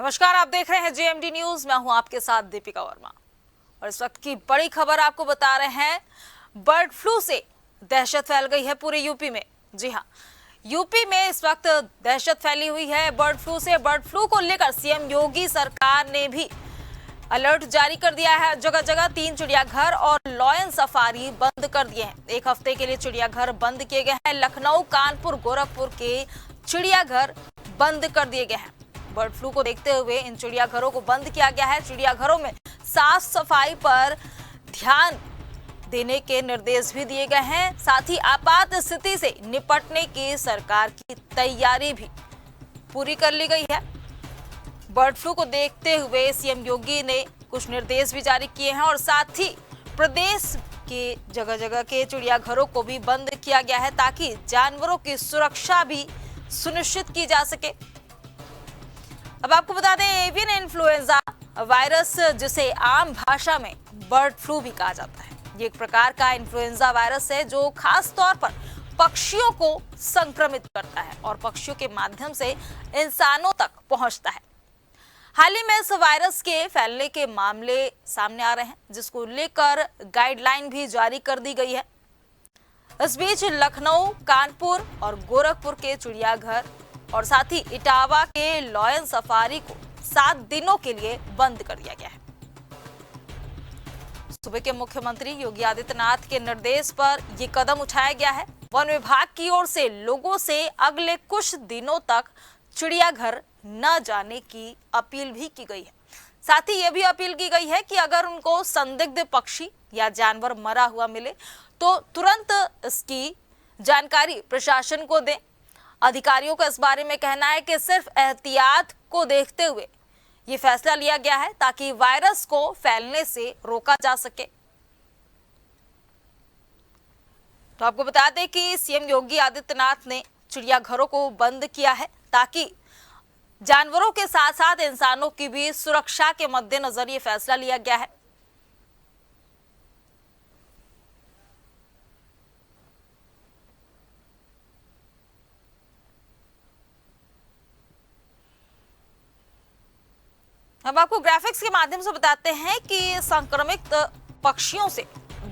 नमस्कार, आप देख रहे हैं जेएमडी न्यूज। मैं हूं आपके साथ दीपिका वर्मा और इस वक्त की बड़ी खबर आपको बता रहे हैं। बर्ड फ्लू से दहशत फैल गई है पूरे यूपी में। जी हां, यूपी में इस वक्त दहशत फैली हुई है बर्ड फ्लू से। बर्ड फ्लू को लेकर सीएम योगी सरकार ने भी अलर्ट जारी कर दिया है। जगह जगह 3 चिड़ियाघर और लॉयन सफारी बंद कर दिए हैं। एक हफ्ते के लिए चिड़ियाघर बंद किए गए हैं। लखनऊ, कानपुर, गोरखपुर के चिड़ियाघर बंद कर दिए गए हैं। बर्ड फ्लू को देखते हुए इन चिड़ियाघरों को बंद किया गया है। चिड़ियाघरों में साफ सफाई पर ध्यान देने के निर्देश भी दिए गए हैं। साथ ही आपात स्थिति से निपटने की सरकार की तैयारी भी पूरी कर ली गई है। बर्ड फ्लू को देखते हुए सीएम योगी ने कुछ निर्देश भी जारी किए हैं और साथ ही प्रदेश के जगह जगह के चिड़ियाघरों को भी बंद किया गया है ताकि जानवरों की सुरक्षा भी सुनिश्चित की जा सके। अब आपको बता दें, एवियन इन्फ्लुएंजा वायरस, जिसे आम भाषा में बर्ड फ्लू भी कहा जाता है, ये एक प्रकार का इन्फ्लुएंजा वायरस है जो खास तौर पर पक्षियों को संक्रमित करता है और पक्षियों के माध्यम से इंसानों तक पहुंचता है। हाल ही में इस वायरस के फैलने के मामले सामने आ रहे हैं, जिसको लेकर गाइडलाइन भी जारी कर दी गई है। इस बीच लखनऊ, कानपुर और गोरखपुर के चिड़ियाघर और साथ ही इटावा के लॉयन सफारी को 7 दिनों के लिए बंद कर दिया गया है। सूबे के मुख्यमंत्री योगी आदित्यनाथ के निर्देश पर यह कदम उठाया गया है। वन विभाग की ओर से लोगों से अगले कुछ दिनों तक चिड़ियाघर न जाने की अपील भी की गई है। साथ ही यह भी अपील की गई है कि अगर उनको संदिग्ध पक्षी या जानवर मरा हुआ मिले तो तुरंत इसकी जानकारी प्रशासन को दें। अधिकारियों का इस बारे में कहना है कि सिर्फ एहतियात को देखते हुए ये फैसला लिया गया है ताकि वायरस को फैलने से रोका जा सके। तो आपको बता दें कि सीएम योगी आदित्यनाथ ने चिड़ियाघरों को बंद किया है ताकि जानवरों के साथ साथ इंसानों की भी सुरक्षा के मद्देनजर ये फैसला लिया गया है। अब आपको ग्राफिक्स के माध्यम से बताते हैं कि संक्रमित पक्षियों से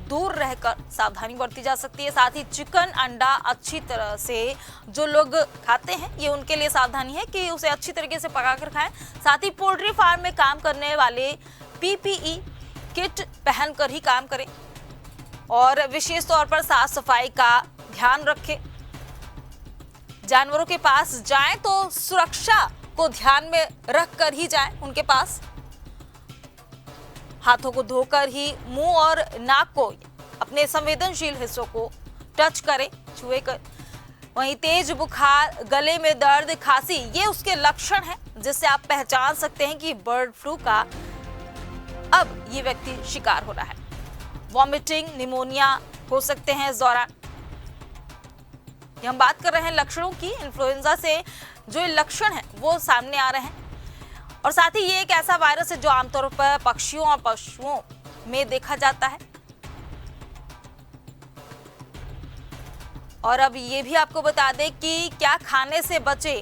दूर रहकर सावधानी बरती जा सकती है। साथ ही चिकन, अंडा अच्छी तरह से जो लोग खाते हैं, ये उनके लिए सावधानी है कि उसे अच्छी तरीके से पकाकर खाएं। साथ ही पोल्ट्री फार्म में काम करने वाले पीपीई किट पहनकर ही काम करें और विशेष तौर पर साफ सफाई का ध्यान रखें। जानवरों के पास जाएं तो सुरक्षा को ध्यान में रखकर ही जाएं उनके पास। हाथों को धोकर ही मुंह और नाक को, अपने संवेदनशील हिस्सों को टच करें, छुए कर। वहीं तेज बुखार, गले में दर्द, खांसी, ये उसके लक्षण हैं जिससे आप पहचान सकते हैं कि बर्ड फ्लू का अब ये व्यक्ति शिकार हो रहा है। वॉमिटिंग, निमोनिया हो सकते हैं इस दौरान। हम बात कर रहे हैं लक्षणों की। इन्फ्लुएंजा से जो लक्षण है वो सामने आ रहे हैं और साथ ही ये एक ऐसा वायरस है जो आमतौर पर पक्षियों और पशुओं में देखा जाता है। और अब ये भी आपको बता दें कि क्या खाने से बचे,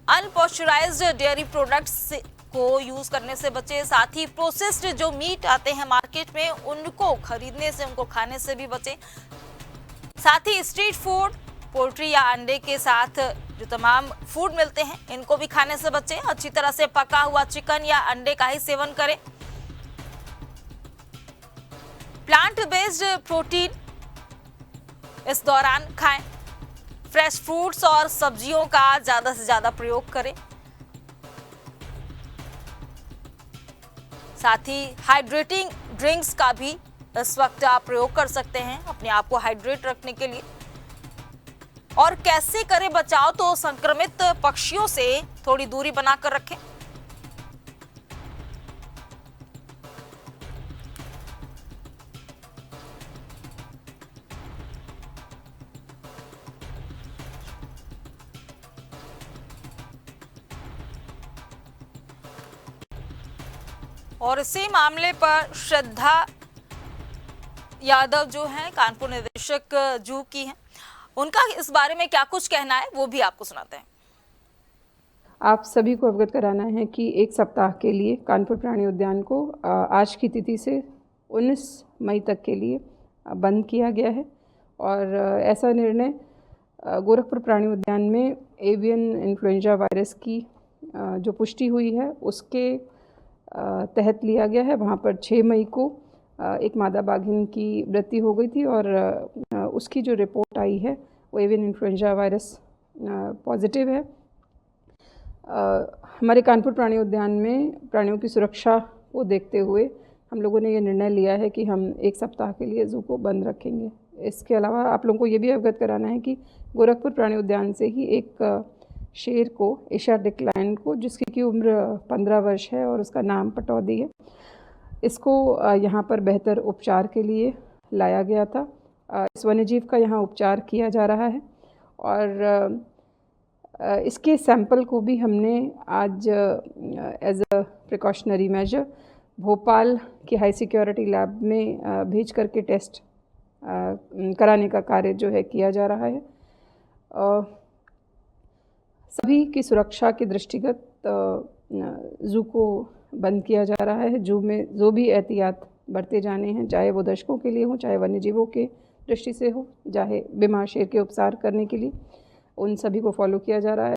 अनपॉस्चराइज्ड डेयरी प्रोडक्ट्स को यूज करने से बचे। साथ ही प्रोसेस्ड जो मीट आते हैं मार्केट में, उनको खरीदने से, उनको खाने से भी बचे। साथ ही स्ट्रीट फूड, पोल्ट्री या अंडे के साथ जो तमाम फूड मिलते हैं, इनको भी खाने से बचें। अच्छी तरह से पका हुआ चिकन या अंडे का ही सेवन करें। प्लांट बेस्ड प्रोटीन इस दौरान खाएं। फ्रेश फ्रूट्स और सब्जियों का ज्यादा से ज्यादा प्रयोग करें। साथ ही हाइड्रेटिंग ड्रिंक्स का भी इस वक्त आप प्रयोग कर सकते हैं अपने आप को हाइड्रेट रखने के लिए। और कैसे करें बचाव, तो संक्रमित पक्षियों से थोड़ी दूरी बनाकर रखें। और इसी मामले पर श्रद्धा यादव जो हैं, कानपुर निदेशक जू की हैं, उनका इस बारे में क्या कुछ कहना है वो भी आपको सुनाते हैं। आप सभी को अवगत कराना है कि एक सप्ताह के लिए कानपुर प्राणी उद्यान को आज की तिथि से 19 मई तक के लिए बंद किया गया है। और ऐसा निर्णय गोरखपुर प्राणी उद्यान में एवियन इन्फ्लुएंजा वायरस की जो पुष्टि हुई है उसके तहत लिया गया है। वहाँ पर 6 मई को एक मादा बाघिन की मृत्यु हो गई थी और उसकी जो रिपोर्ट आई है वो एवियन इन्फ्लुएंजा वायरस पॉजिटिव है। हमारे कानपुर प्राणी उद्यान में प्राणियों की सुरक्षा को देखते हुए हम लोगों ने ये निर्णय लिया है कि हम एक सप्ताह के लिए ज़ू को बंद रखेंगे। इसके अलावा आप लोगों को ये भी अवगत कराना है कि गोरखपुर प्राणी उद्यान से ही एक शेर को, एशियाटिक लायन को, जिसकी उम्र 15 वर्ष है और उसका नाम पटौदी है, इसको यहाँ पर बेहतर उपचार के लिए लाया गया था। इस वन्यजीव का यहाँ उपचार किया जा रहा है और इसके सैंपल को भी हमने आज as a precautionary measure Bhopal की हाई सिक्योरिटी लैब में भेज करके टेस्ट कराने का कार्य जो है किया जा रहा है। सभी की सुरक्षा के दृष्टिगत ज़ू को बंद किया जा रहा है। ज़ू में जो भी एहतियात बरते जाने हैं, चाहे वो दर्शकों के लिए हो, चाहे वन्यजीवों के दृष्टि से हो, चाहे बीमार शेर के उपचार करने के लिए, उन सभी को फॉलो किया जा रहा है।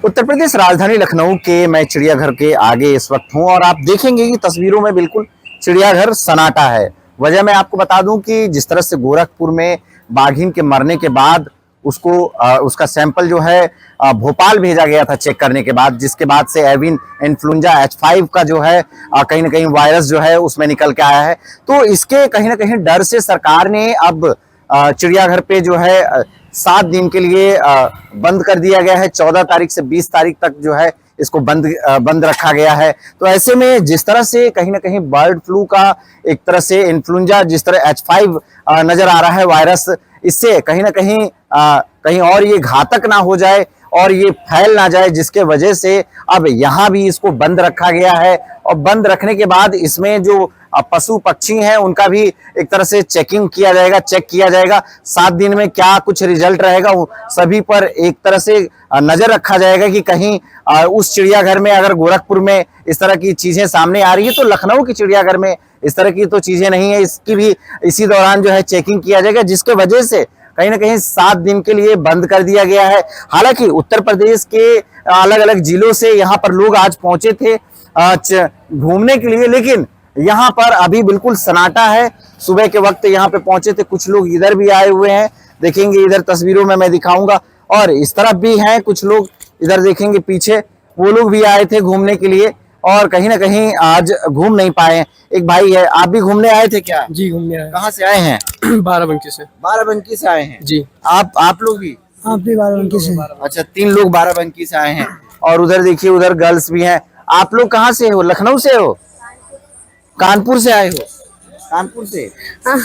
उत्तर प्रदेश राजधानी लखनऊ के मैं चिड़ियाघर के आगे इस वक्त हूं और आप देखेंगे कि तस्वीरों में बिल्कुल चिड़ियाघर सन्नाटा है। वजह मैं आपको बता दूं कि जिस तरह से गोरखपुर में बाघिन के मरने के बाद उसका सैंपल जो है भोपाल भेजा गया था चेक करने के बाद, जिसके बाद से एवियन इन्फ्लुएंजा H5 का जो है कहीं ना कहीं वायरस जो है उसमें निकल के आया है। तो इसके कहीं ना कहीं डर से सरकार ने अब चिड़ियाघर पे जो है 7 दिन के लिए बंद कर दिया गया है। 14 तारीख से 20 तारीख तक जो है इसको बंद रखा गया है। तो ऐसे में जिस तरह से कहीं ना कहीं बर्ड फ्लू का एक तरह से इन्फ्लुएंजा जिस तरह H5 नजर आ रहा है वायरस, इससे कहीं ना कहीं और ये घातक ना हो जाए और ये फैल ना जाए, जिसके वजह से अब यहाँ भी इसको बंद रखा गया है। और बंद रखने के बाद इसमें जो पशु पक्षी हैं उनका भी एक तरह से चेक किया जाएगा। 7 दिन में क्या कुछ रिजल्ट रहेगा सभी पर एक तरह से नजर रखा जाएगा कि कहीं उस चिड़ियाघर में अगर गोरखपुर में इस तरह की चीजें सामने आ रही है तो लखनऊ की चिड़ियाघर में इस तरह की तो चीजें नहीं है, इसकी भी इसी दौरान जो है चेकिंग किया जाएगा, जिसके वजह से कहीं ना कहीं 7 दिन के लिए बंद कर दिया गया है। हालांकि उत्तर प्रदेश के अलग अलग जिलों से यहाँ पर लोग आज पहुंचे थे घूमने के लिए, लेकिन यहाँ पर अभी बिल्कुल सन्नाटा है। सुबह के वक्त यहाँ पे पहुंचे थे, कुछ लोग इधर भी आए हुए हैं, देखेंगे इधर तस्वीरों में मैं दिखाऊंगा, और इस तरफ भी हैं कुछ लोग, इधर देखेंगे पीछे वो लोग भी आए थे घूमने के लिए और कहीं ना कहीं आज घूम नहीं पाए। एक भाई है, आप भी घूमने आए थे क्या? जी, घूमने आए। कहाँ से आए हैं? बाराबंकी से। बाराबंकी से आए हैं जी। आप लोग भी? आप भी बाराबंकी से? अच्छा, 3 लोग बाराबंकी से आए हैं। और उधर देखिए, उधर गर्ल्स भी हैं। आप लोग कहाँ से हो? लखनऊ से हो? कानपुर से आए हो? कानपुर से? हाँ।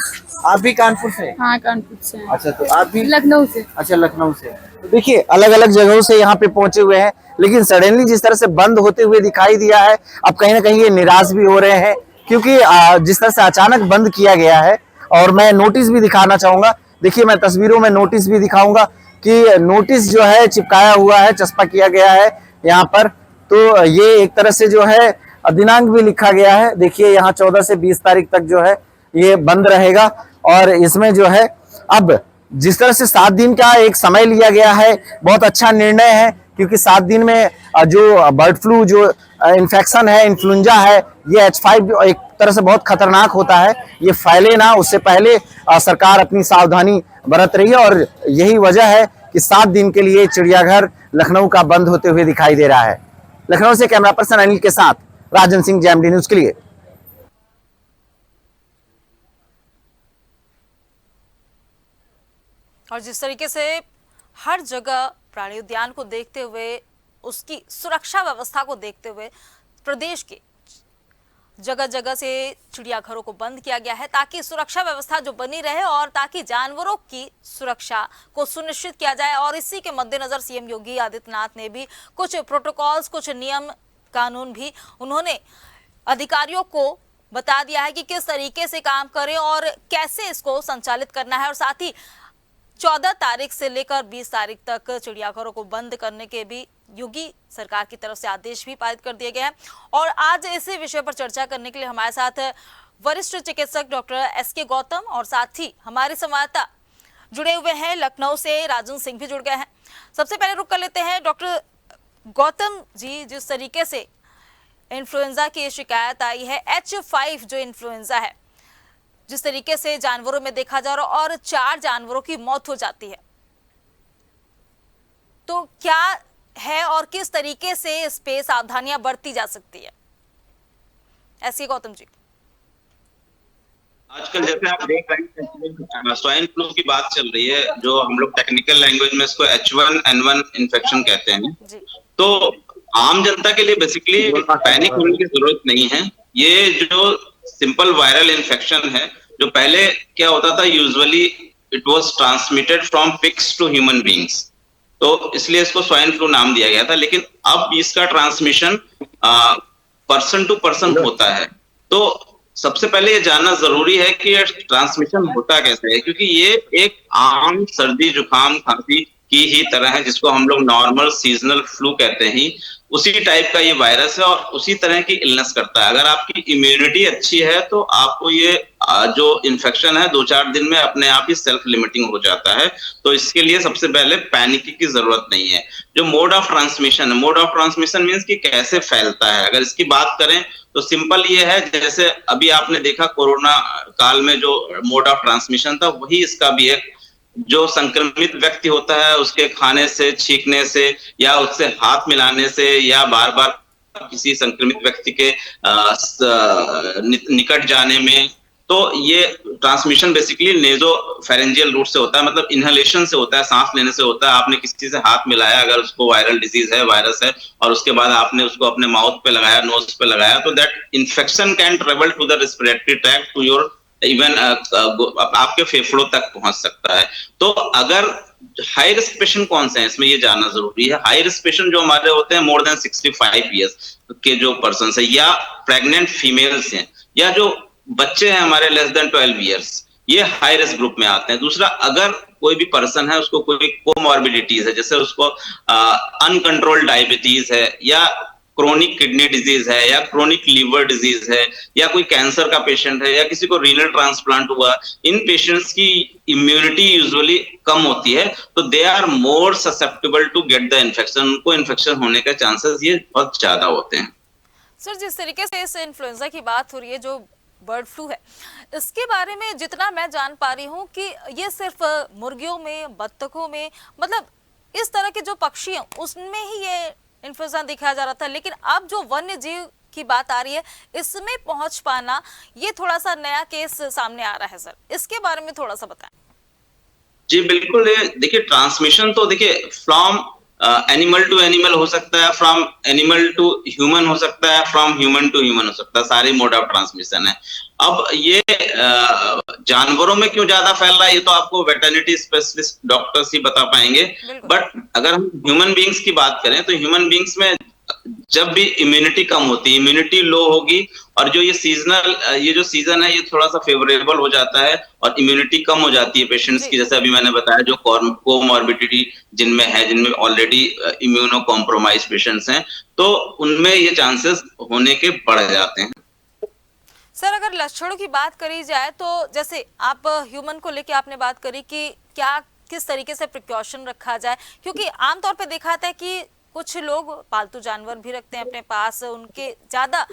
आप भी कानपुर से? हाँ, कानपुर से। अच्छा, तो आप भी लखनऊ से? अच्छा, लखनऊ से। तो देखिए अलग अलग जगहों से यहाँ पे पहुंचे हुए हैं, लेकिन सडनली जिस तरह से बंद होते हुए दिखाई दिया है, अब कहीं ना कहीं ये निराश भी हो रहे हैं, क्योंकि जिस तरह से अचानक बंद किया गया है। और मैं नोटिस भी दिखाना चाहूंगा, देखिए मैं तस्वीरों में नोटिस भी दिखाऊंगा कि नोटिस जो है चिपकाया हुआ है, चस्पा किया गया है यहाँ पर। तो ये एक तरह से जो है दिनांक भी लिखा गया है, देखिए यहाँ 14 से 20 तारीख तक जो है ये बंद रहेगा। और इसमें जो है अब जिस तरह से 7 दिन का एक समय लिया गया है, बहुत अच्छा निर्णय है, क्योंकि 7 दिन में जो बर्ड फ्लू जो इन्फेक्शन है, इन्फ्लुएंजा है, ये H5 एक तरह से बहुत खतरनाक होता है, ये फैले ना, उससे पहले सरकार अपनी सावधानी बरत रही है। और यही वजह है कि 7 दिन के लिए चिड़ियाघर लखनऊ का बंद होते हुए दिखाई दे रहा है। लखनऊ से कैमरा पर्सन अनिल के साथ राजन सिंह, JMD न्यूज के लिए। और जिस तरीके से हर जगह प्राणी उद्यान को देखते हुए, उसकी सुरक्षा व्यवस्था को देखते हुए प्रदेश के जगह जगह से चिड़ियाघरों को बंद किया गया है, ताकि सुरक्षा व्यवस्था जो बनी रहे और ताकि जानवरों की सुरक्षा को सुनिश्चित किया जाए। और इसी के मद्देनजर सीएम योगी आदित्यनाथ ने भी कुछ प्रोटोकॉल्स, कुछ नियम कानून भी उन्होंने अधिकारियों को बता दिया है कि किस तरीके से काम करें और कैसे इसको संचालित करना है। और साथ ही 14 तारीख से लेकर 20 तारीख तक चिड़ियाघरों को बंद करने के भी योगी सरकार की तरफ से आदेश भी पारित कर दिए गए हैं। और आज इसी विषय पर चर्चा करने के लिए हमारे साथ वरिष्ठ चिकित्सक डॉक्टर SK गौतम और साथ ही हमारे संवाददाता जुड़े हुए हैं। लखनऊ से राजन सिंह भी जुड़ गए हैं। सबसे पहले रुक कर लेते हैं डॉक्टर गौतम जी, जिस तरीके से इन्फ्लुएंजा की शिकायत आई है, H5 जो इन्फ्लुएंजा है, जिस तरीके से जानवरों में देखा जा रहा और 4 जानवरों की मौत हो जाती है, तो क्या है और किस तरीके से इस पे सावधानियां बरती जा सकती है? SK गौतम जी। आजकल जैसे आप देख रहे हैं स्वाइन फ्लू की बात चल रही है, जो हम लोग टेक्निकल लैंग्वेज में इसको H1N1 इन्फेक्शन कहते हैं। तो आम जनता के लिए बेसिकली पैनिक होने की जरूरत नहीं है। ये जो सिंपल वायरल इन्फेक्शन है, जो पहले क्या होता था, usually it was transmitted from pigs to human beings, तो इसलिए इसको स्वाइन फ्लू नाम दिया गया था। लेकिन अब इसका ट्रांसमिशन पर्सन टू पर्सन होता है। तो सबसे पहले ये जानना जरूरी है कि ये ट्रांसमिशन होता कैसे है, क्योंकि ये एक आम सर्दी जुकाम खांसी की ही तरह है, जिसको हम लोग नॉर्मल सीजनल फ्लू कहते हैं। उसी टाइप का ये वायरस है और उसी तरह की इलनेस करता है। अगर आपकी इम्यूनिटी अच्छी है तो आपको ये जो इन्फेक्शन है 2-4 दिन में अपने आप ही सेल्फ लिमिटिंग हो जाता है। तो इसके लिए सबसे पहले पैनिक की जरूरत नहीं है। जो मोड ऑफ ट्रांसमिशन है, मोड ऑफ ट्रांसमिशन मीन्स कि कैसे फैलता है, अगर इसकी बात करें तो सिंपल ये है, जैसे अभी आपने देखा कोरोना काल में जो मोड ऑफ ट्रांसमिशन था, वही इसका भी एक, जो संक्रमित व्यक्ति होता है उसके खाने से, छींकने से या उससे हाथ मिलाने से या बार बार किसी संक्रमित व्यक्ति के निकट जाने में, तो ये ट्रांसमिशन बेसिकली नेजोफेरेंजियल रूट से होता है, मतलब इनहेलेशन से होता है, सांस लेने से होता है। आपने किसी से हाथ मिलाया, अगर उसको वायरल डिजीज है, वायरस है, और उसके बाद आपने उसको अपने माउथ पे लगाया, नोज पे लगाया, तो that infection can travel to the respiratory tract to your even आपके फेफड़ों तक पहुंच सकता है। तो अगर हाई रिस्क पेशेंट कौन से हैं, इसमें ये जानना जरूरी है। हाई रिस्क पेशेंट जो हमारे होते हैं मोर देन 65 ईयर्स के जो पर्सन है, या प्रेग्नेंट फीमेल्स हैं, या जो बच्चे हैं हमारे लेस देन 12 ईयर्स, ये हाई रिस्क ग्रुप में आते हैं। दूसरा, अगर कोई भी पर्सन है उसको कोई कोमॉर्बिडिटीज है, जैसे उसको अनकंट्रोल्ड डायबिटीज है, या क्रोनिक किडनी डिजीज है, या क्रोनिक लीवर डिजीज है, या कोई कैंसर का पेशेंट है, या किसी को रीनल ट्रांसप्लांट हुआ, इन पेशेंट्स की इम्यूनिटी यूजुअली कम होती है, तो they are more susceptible to get the infection. उनको इन्फेक्शन होने के चांसेस ये बहुत ज्यादा होते हैं। सर, जिस तरीके से इस इन्फ्लुएंजा की बात हो रही है, जो बर्ड फ्लू है, इसके बारे में जितना मैं जान पा रही हूँ कि ये सिर्फ मुर्गियों में, बत्तखों में, मतलब इस तरह के जो पक्षी हैं उसमें ही ये इन्फ्लुएंजा दिखाया जा रहा था, लेकिन अब जो वन्य जीव की बात आ रही है, इसमें पहुंच पाना, ये थोड़ा सा नया केस सामने आ रहा है। सर, इसके बारे में थोड़ा सा बताएं। जी बिल्कुल, देखिए ट्रांसमिशन तो देखिए फ्रॉम एनिमल टू एनिमल हो सकता है, फ्रॉम एनिमल टू ह्यूमन हो सकता है, फ्रॉम ह्यूमन टू ह्यूमन हो सकता है, सारे मोड ऑफ ट्रांसमिशन है। अब ये जानवरों में क्यों ज्यादा फैल रहा है, ये तो आपको वेटरनिटी स्पेशलिस्ट डॉक्टर्स ही बता पाएंगे। बट अगर हम ह्यूमन बीइंग्स की बात करें तो ह्यूमन बीइंग्स में जब भी इम्यूनिटी कम होती है, इम्यूनिटी लो होगी, और जो ये सीजनल, ये जो सीजन है ये थोड़ा सा फेवरेबल हो जाता है और इम्यूनिटी कम हो जाती है पेशेंट्स की, जैसे अभी मैंने बताया जो कोमॉर्बिडिटी जिनमें है, जिनमें ऑलरेडी इम्यूनो कॉम्प्रोमाइज पेशेंट्स हैं, तो उनमें ये चांसेस होने के बढ़ जाते हैं। सर, अगर लक्षणों की बात करी जाए तो जैसे आप ह्यूमन को लेके आपने बात करी कि क्या किस तरीके से प्रिकॉशन रखा जाए, क्योंकि आमतौर पे देखा जाता है कि कुछ लोग पालतू जानवर भी रखते हैं अपने पास, उनके ज्यादा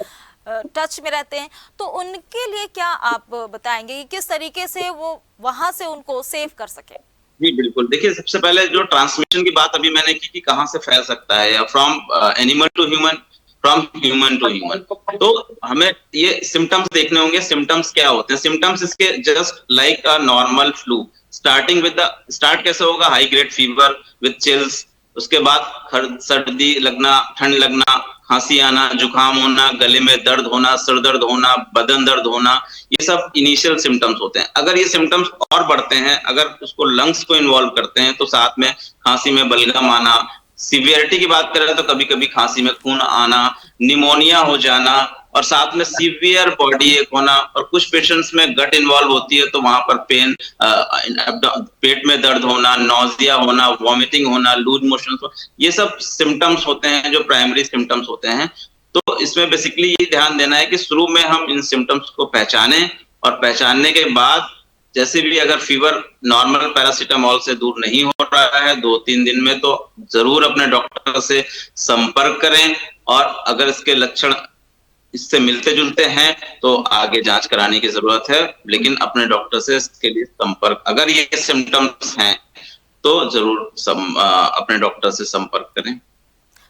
टच में रहते हैं, तो उनके लिए क्या आप बताएंगे कि किस तरीके से वो वहां से उनको सेव कर सके? जी बिल्कुल, देखिए सबसे पहले जो ट्रांसमिशन की बात अभी मैंने की कि कहाँ से फैल सकता है, from animal to human, from human to human, तो हमें ये सिम्टम्स देखने होंगे। सिम्टम्स क्या होते हैं? सिम्टम्स इसके just like a normal flu, start कैसे होगा? High grade fever with chills, उसके बाद सर्दी लगना, ठंड लगना, खांसी आना, जुकाम होना, गले में दर्द होना, सिर दर्द होना, बदन दर्द होना, ये सब इनिशियल सिम्टम्स होते हैं। अगर ये सिम्टम्स और बढ़ते हैं, अगर उसको लंग्स को इन्वॉल्व करते हैं, तो साथ में खांसी में बलगम आना, सीवियरिटी की बात करें तो कभी कभी खांसी में खून आना, निमोनिया हो जाना, और साथ में सीवियर बॉडी एक होना, और कुछ पेशेंट्स में गट इन्वॉल्व होती है तो वहां पर पेन, पेट में दर्द होना, नौजिया होना, वॉमिटिंग होना, लूज मोशन, ये सब सिम्टम्स होते हैं जो प्राइमरी सिम्टम्स होते हैं। तो इसमें बेसिकली ये ध्यान देना है कि शुरू में हम इन सिम्टम्स को पहचानें, और पहचानने के बाद जैसे भी अगर फीवर नॉर्मल पैरासीटामोल से दूर नहीं हो रहा है 2-3 दिन में, तो जरूर अपने डॉक्टर से संपर्क करें, और अगर इसके लक्षण इससे मिलते जुलते हैं तो आगे जांच कराने की जरूरत है, लेकिन अपने डॉक्टर से इसके लिए संपर्क, अगर ये सिम्टम्स हैं तो जरूर अपने डॉक्टर से संपर्क करें।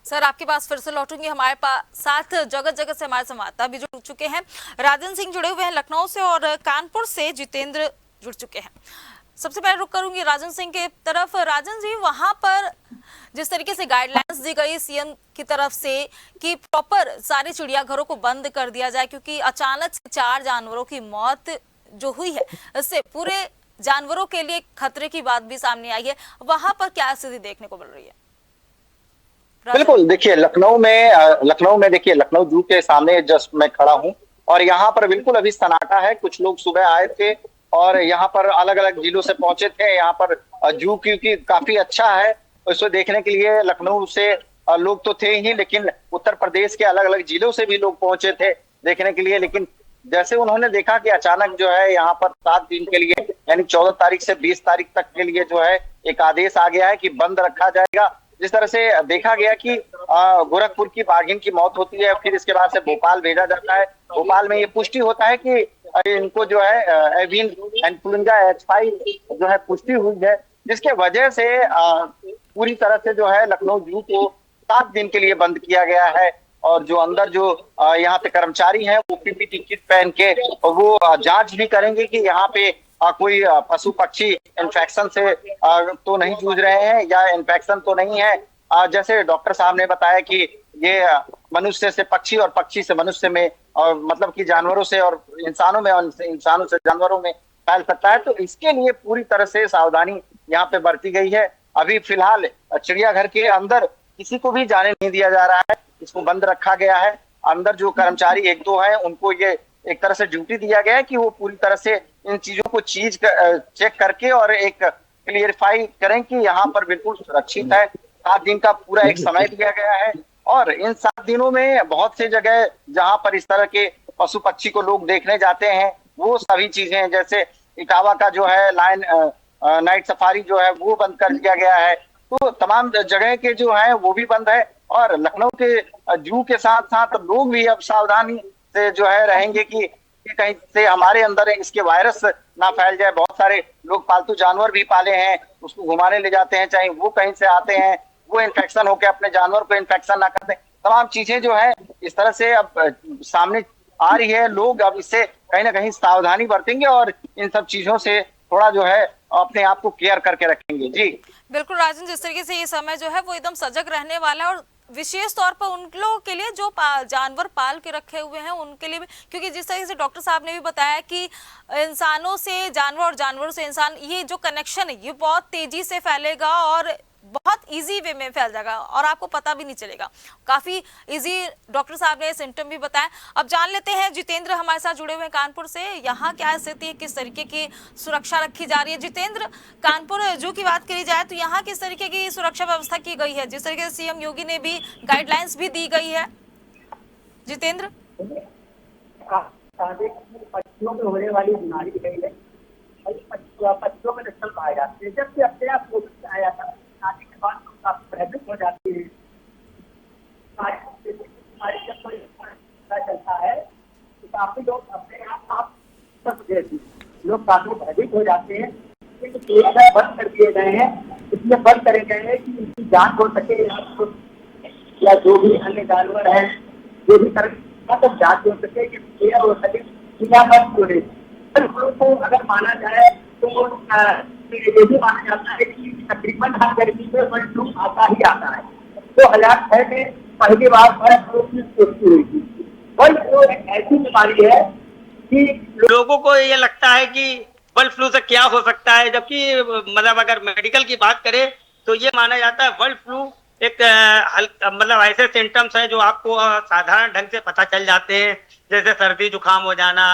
सर आपके पास फिर से लौटूंगी, हमारे पास साथ जगह जगह से हमारे संवाददाता भी जुड़ चुके हैं। राजन सिंह जुड़े हुए हैं लखनऊ से, और कानपुर से जितेंद्र जुड़ चुके हैं। सबसे पहले रुक करूंगी राजन सिंह के तरफ। राजन जी, वहां पर जिस तरीके से गाइडलाइंस दी गई सीएम की तरफ से कि प्रॉपर सारे चिड़ियाघरों को बंद कर दिया जाए, क्योंकि अचानक से 4 जानवरों की मौत जो हुई है इससे पूरे जानवरों के लिए खतरे की बात भी सामने आई है, वहां पर क्या स्थिति देखने को मिल रही है? बिल्कुल, देखिए लखनऊ में देखिए लखनऊ जू के सामने जस्ट मैं खड़ा हूँ, और यहाँ पर बिल्कुल अभी सन्नाटा है। कुछ लोग सुबह आए थे और यहाँ पर अलग अलग जिलों से पहुंचे थे। यहाँ पर जू क्योंकि काफी अच्छा है, उसको देखने के लिए लखनऊ से लोग तो थे ही, लेकिन उत्तर प्रदेश के अलग अलग जिलों से भी लोग पहुंचे थे देखने के लिए। लेकिन जैसे उन्होंने देखा कि अचानक जो है यहाँ पर 7 दिन के लिए, यानी 14 तारीख से 20 तारीख तक के लिए जो है एक आदेश आ गया है कि बंद रखा जाएगा। जिस तरह से देखा गया कि गोरखपुर की बाघिन की मौत होती है, फिर इसके बाद से भोपाल भेजा जाता है। भोपाल में ये पुष्टि होता है कि इनको जो है एवियन इन्फ्लुएंजा H5 जो है पुष्टि हुई है, जिसके वजह से पूरी तरह से जो है लखनऊ जू को 7 दिन के लिए बंद किया गया है। और जो अंदर जो यहाँ पे कर्मचारी हैं वो पीपीटी किट पहन के वो जांच भी करेंगे कि यहाँ पे कोई पशु पक्षी इन्फेक्शन से तो नहीं जूझ रहे हैं या इन्फेक्शन तो नहीं है। जैसे डॉक्टर साहब ने बताया कि ये मनुष्य से पक्षी और पक्षी से मनुष्य में, और मतलब कि जानवरों से और इंसानों में और इंसानों से जानवरों में फैल सकता है। तो इसके लिए पूरी तरह से सावधानी यहाँ पे बरती गई है। अभी फिलहाल चिड़ियाघर के अंदर किसी को भी जाने नहीं दिया जा रहा है, इसको बंद रखा गया है। अंदर जो कर्मचारी 1-2 हैं उनको ये एक तरह से ड्यूटी दिया गया है कि वो पूरी तरह से इन चीजों को चेक करके और एक क्लियरिफाई करें कि यहाँ पर बिल्कुल सुरक्षित है। 7 दिन का पूरा एक समय दिया गया है, और इन 7 दिनों में बहुत से जगह जहां पर इस तरह के पशु पक्षी को लोग देखने जाते हैं वो सभी चीजें, जैसे इटावा का जो है लायन नाइट सफारी जो है वो बंद कर दिया गया है। तो तमाम जगह के जो है वो भी बंद है, और लखनऊ के जू के साथ साथ लोग भी अब सावधानी से जो है रहेंगे कि कहीं से हमारे अंदर इसके वायरस ना फैल जाए। बहुत सारे लोग पालतू जानवर भी पाले हैं, उसको घुमाने ले जाते हैं, चाहे वो कहीं से आते हैं वो इन्फेक्शन होकर अपने जानवर को इन्फेक्शन ना करते। तमाम चीजें जो है इस तरह से अब सामने आ रही है। लोग अब इससे कहीं ना कहीं सावधानी बरतेंगे और इन सब चीजों से थोड़ा जो है अपने आप को केयर करके रखेंगे। जी बिल्कुल राजन, जिस तरीके से ये समय जो है वो एकदम सजग रहने वाला है, और विशेष तौर पर उन लोगों के लिए जो जानवर पाल के रखे हुए हैं उनके लिए भी, क्योंकि जिस तरीके से डॉक्टर साहब ने भी बताया कि इंसानों से जानवर और जानवरों से इंसान, ये जो कनेक्शन है ये बहुत तेजी से फैलेगा और बहुत इजी वे में फैल जाएगा और आपको पता भी नहीं चलेगा। काफी इजी डॉक्टर साहब ने सिम्टम भी बताया। अब जान लेते हैं, जितेंद्र हमारे साथ जुड़े हुए हैं कानपुर से, यहाँ क्या स्थिति है, किस तरीके की सुरक्षा रखी जा रही है? जितेंद्र, कानपुर जू की बात करी जाए तो यहाँ किस तरीके की सुरक्षा व्यवस्था की गई है, जिस तरीके से सीएम योगी ने भी गाइडलाइंस भी दी गई है? जितेंद्र, पक्षियों में होने वाली बीमारी गई है, पक्षियों में नक्सल पाए जाते हैं, जबकि अपने आप आया जाता है आने के बाद भयभीत हो जाती है। चलता है तो काफी लोग अपने आप लोग काफी भयभीत हो जाते हैं। बंद कर दिए गए हैं, इसलिए बंद करे गए हैं कि इनकी जान हो सके या जो भी अन्य जानवर है जो भी तरह तक जांच हो सके, क्लियर हो सके, क्या बंद हो रही को अगर माना जाए तो ये भी माना जाता है कि तकरीबन हर गर्मी में बर्ड फ्लू आता ही आता है। 2006 में पहली बार बर्ड फ्लू की पुष्टि हुई थी। बर्ड फ्लू एक ऐसी बीमारी है कि लोगों को ये लगता है कि बर्ड फ्लू से क्या हो सकता है, जबकि मतलब अगर मेडिकल की बात करें तो ये माना जाता है बर्ड फ्लू एक मतलब ऐसे सिम्टम्स हैं जो आपको साधारण ढंग से पता चल जाते हैं। जैसे सर्दी जुकाम हो जाना,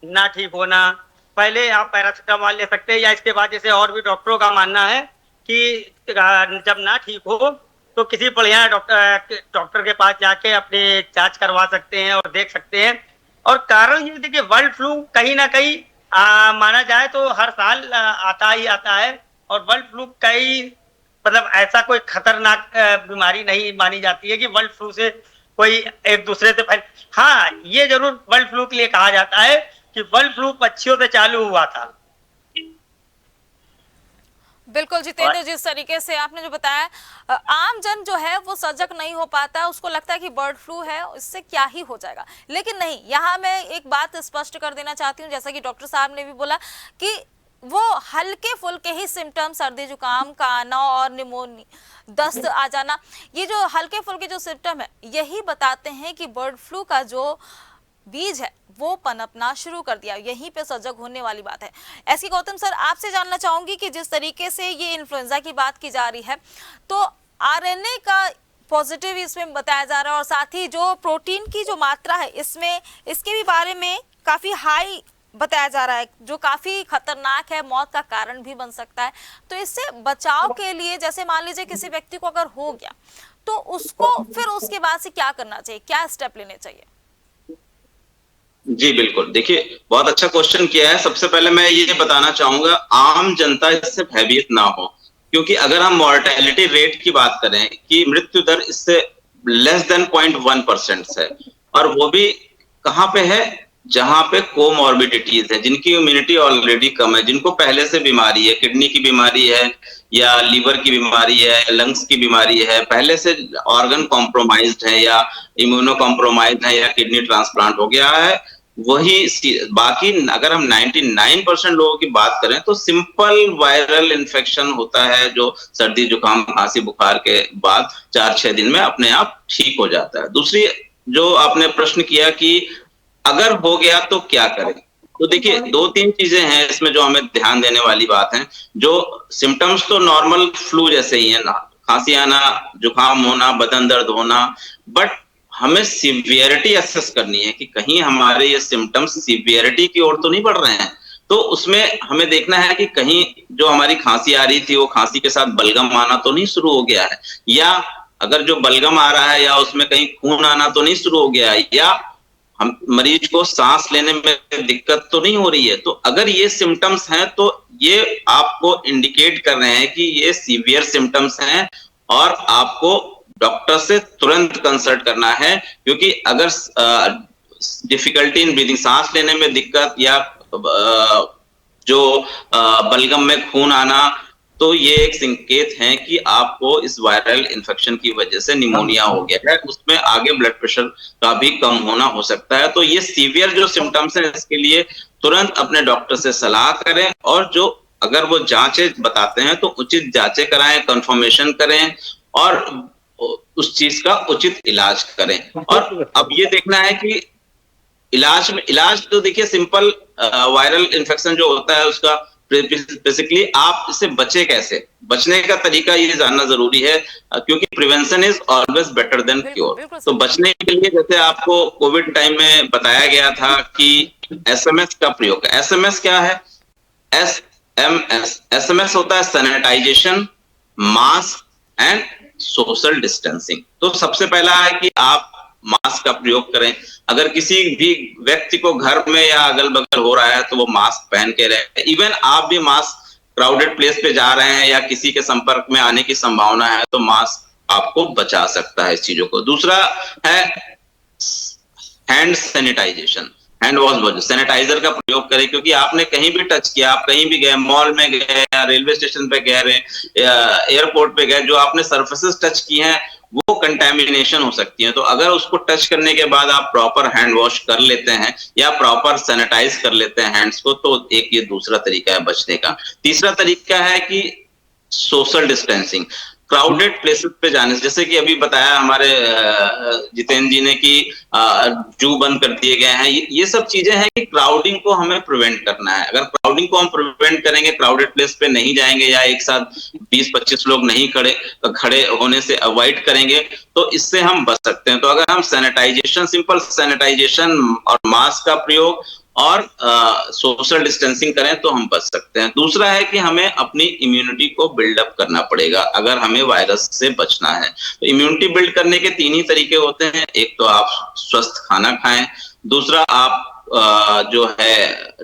ना ठीक होना, पहले आप पैरासिटामोल ले सकते हैं, या इसके बाद जैसे और भी डॉक्टरों का मानना है कि जब ना ठीक हो तो किसी बढ़िया डॉक्टर के पास जाके अपनी जांच करवा सकते हैं और देख सकते हैं। और कारण ये देखिए, बर्ड फ्लू कहीं ना कहीं माना जाए तो हर साल आता ही आता है, और बर्ड फ्लू कई मतलब ऐसा कोई खतरनाक बीमारी नहीं मानी जाती है कि बर्ड फ्लू से कोई एक दूसरे से हाँ, ये जरूर बर्ड फ्लू के लिए कहा जाता है कि बर्ड फ्लू पक्षियों से चालू हुआ था। बिल्कुल जितेंद्र, जिस तरीके से आपने जो बताया, आम जन जो है वो सजग नहीं हो पाता, उसको लगता है कि बर्ड फ्लू है, इससे क्या ही हो जाएगा। लेकिन नहीं, यहाँ मैं एक बात स्पष्ट कर देना चाहती हूँ, जैसा कि डॉक्टर साहब ने भी बोला कि वो हल्के फुल्के ही सिम्टम, सर्दी जुकाम का आना और निमोनिया, दस्त आ जाना, ये जो हल्के फुल्के जो सिम्टम है, यही बताते हैं कि बर्ड फ्लू का जो बीज है वो पनपना शुरू कर दिया। यहीं पे सजग होने वाली बात है। ऐसी गौतम सर, आपसे जानना चाहूंगी कि जिस तरीके से ये इन्फ्लुएंजा की बात की जा रही है, तो आरएनए का पॉजिटिव इसमें बताया जा रहा है, और साथ ही जो प्रोटीन की जो मात्रा है इसमें, इसके भी बारे में काफी हाई बताया जा रहा है, जो काफी खतरनाक है, मौत का कारण भी बन सकता है। तो इससे बचाव के लिए, जैसे मान लीजिए किसी व्यक्ति को अगर हो गया तो उसको फिर उसके बाद से क्या करना चाहिए, क्या स्टेप लेने चाहिए? जी बिल्कुल, देखिए बहुत अच्छा क्वेश्चन किया है। सबसे पहले मैं ये बताना चाहूंगा, आम जनता इससे भयभीत ना हो, क्योंकि अगर हम मॉर्टेलिटी रेट की बात करें कि मृत्यु दर इससे लेस देन 0.1% है, और वो भी कहाँ पे है, जहां पे कोमॉर्बिडिटीज है, जिनकी इम्यूनिटी ऑलरेडी कम है, जिनको पहले से बीमारी है, किडनी की बीमारी है या लीवर की बीमारी है, लंग्स की बीमारी है, पहले से ऑर्गन कॉम्प्रोमाइज्ड है या इम्यूनो कॉम्प्रोमाइज्ड है या किडनी ट्रांसप्लांट हो गया है, वही बाकी अगर हम 99% लोगों की बात करें तो सिंपल वायरल इन्फेक्शन होता है, जो सर्दी जुकाम खांसी बुखार के बाद 4-6 दिन में अपने आप ठीक हो जाता है। दूसरी जो आपने प्रश्न किया कि अगर हो गया तो क्या करें, तो देखिए 2-3 चीजें हैं इसमें जो हमें ध्यान देने वाली बात है। जो सिम्टम्स तो नॉर्मल फ्लू जैसे ही है ना, खांसी आना, जुकाम होना, बदन दर्द होना, बट हमें सीवियरिटी असेस करनी है कि कहीं हमारे ये सिम्टम्स सीवियरिटी की ओर तो नहीं बढ़ रहे हैं। तो उसमें हमें देखना है कि कहीं जो हमारी खांसी आ रही थी वो खांसी के साथ बलगम आना तो नहीं शुरू हो गया है, या अगर जो बलगम आ रहा है या उसमें कहीं खून आना तो नहीं शुरू हो गया है, या हम मरीज को सांस लेने में दिक्कत तो नहीं हो रही है। तो अगर ये सिम्टम्स हैं तो ये आपको इंडिकेट कर रहे हैं कि ये सीवियर सिम्टम्स हैं और आपको डॉक्टर से तुरंत कंसल्ट करना है, क्योंकि अगर डिफिकल्टी इन ब्रीदिंग, सांस लेने में दिक्कत या जो बलगम में खून आना, तो ये एक संकेत है कि आपको इस वायरल इन्फेक्शन की वजह से निमोनिया हो गया है, उसमें आगे ब्लड प्रेशर का भी कम होना हो सकता है। तो ये सीवियर जो सिम्टम्स हैं इसके लिए तुरंत अपने डॉक्टर से सलाह करें, और जो अगर वो जांचें बताते हैं तो उचित जांचें कराएं, कंफर्मेशन करें और उस चीज का उचित इलाज करें। और अब ये देखना है कि इलाज तो देखिए सिंपल वायरल इन्फेक्शन जो होता है उसका बेसिकली आप इससे बचे कैसे, बचने का तरीका ये जानना जरूरी है, क्योंकि prevention is always better than cure. तो बचने के लिए जैसे आपको कोविड टाइम में बताया गया था कि एसएमएस का प्रयोग। एसएमएस क्या है? एसएमएस होता है sanitization, mask and social distancing. तो सबसे पहला है कि आप मास्क का प्रयोग करें। अगर किसी भी व्यक्ति को घर में या अगल बगल हो रहा है तो वो मास्क पहन के रहे। इवन आप भी मास्क, क्राउडेड प्लेस पे जा रहे हैं या किसी के संपर्क में आने की संभावना है तो मास्क आपको बचा सकता है इस चीजों को। दूसरा है hand sanitization, hand wash, sanitizer का प्रयोग करें, क्योंकि आपने कहीं भी टच किया, आप कहीं भी गए, मॉल में गए या रेलवे स्टेशन पे गए रहे या एयरपोर्ट पे गए, जो आपने सर्फेसेस टच की हैं वो कंटेमिनेशन हो सकती है। तो अगर उसको टच करने के बाद आप प्रॉपर हैंड वॉश कर लेते हैं या प्रॉपर सैनिटाइज कर लेते हैं हैंड्स को, तो एक ये दूसरा तरीका है बचने का। तीसरा तरीका है कि सोशल डिस्टेंसिंग। क्राउडेड प्लेसेस पे जाने से, जैसे कि अभी बताया हमारे जितेंद्र जी ने कि जू बंद कर दिए गए हैं, ये सब चीजें हैं कि क्राउडिंग को हमें प्रिवेंट करना है। अगर क्राउडिंग को हम प्रिवेंट करेंगे, क्राउडेड प्लेस पे नहीं जाएंगे या एक साथ 20-25 लोग नहीं खड़े होने से अवॉइड करेंगे, तो इससे हम बच सकते हैं। तो अगर हम सैनिटाइजेशन, सिंपल सैनिटाइजेशन और मास्क का प्रयोग और सोशल डिस्टेंसिंग करें तो हम बच सकते हैं। दूसरा है कि हमें अपनी इम्यूनिटी को बिल्डअप करना पड़ेगा अगर हमें वायरस से बचना है। तो इम्यूनिटी बिल्ड करने के 3 ही तरीके होते हैं। एक तो आप स्वस्थ खाना खाएं, दूसरा आप जो है